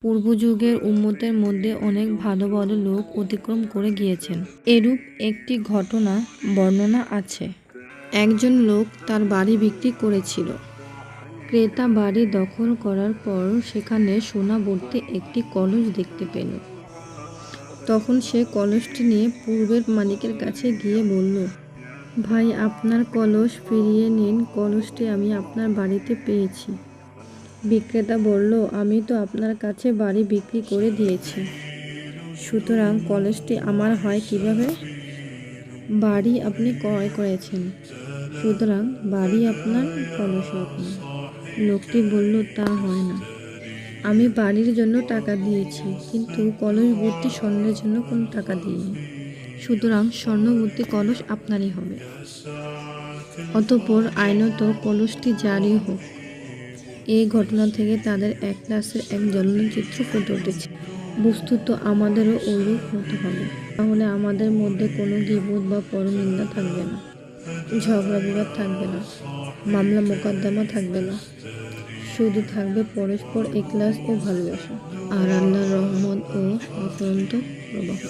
পূর্বযুগের উম্মতের মধ্যে অনেক ভালো ভালো লোক অতিক্রম করে গিয়েছেন। এরূপ একটি ঘটনা বর্ণনা আছে। একজন লোক তার বাড়ি বিক্রি করেছিল। ক্রেতা বাড়ি দখল করার পর সেখানে সোনা ভর্তি একটি কলস দেখতে পেল। তখন সে কলসটি নিয়ে পূর্বের মালিকের কাছে গিয়ে বলল, ভাই, আপনার কলস ফিরিয়ে নিন, কলসটি আমি আপনার বাড়িতে পেয়েছি। বিক্রেতা বলল, আমি তো আপনার কাছে বাড়ি বিক্রি করে দিয়েছি, সুতরাং কলসটি আমার হয় কিভাবে? বাড়ি আপনি ক্রয় করেছেন, সুতরাং বাড়ি আপনার, কলসও আপনার। লোকটি বলল, তা হয় না, আমি বাড়ির জন্য টাকা দিয়েছি, কিন্তু কলস ভর্তি স্বর্ণের জন্য কোনো টাকা দিইনি, সুতরাং স্বর্ণ ভর্তি কলস আপনারই হবে। অতঃপর আইনত কলসটি জারি হোক। এই ঘটনা থেকে তাদের একলাসের এক জ্বলন্ত চিত্র ফুটে উঠেছে। বস্তুত আমাদেরও ওইরূপ হতে হবে, তাহলে আমাদের মধ্যে কোনো গীবত বা পরনিন্দা থাকবে না, ঝগড়া বিবাদ থাকবে না, মামলা মোকদ্দমা থাকবে না, শুধু থাকবে পরস্পর ইখলাস ও ভালোবাসা আর আল্লাহর রহমত ও অফুরন্ত প্রবাহ।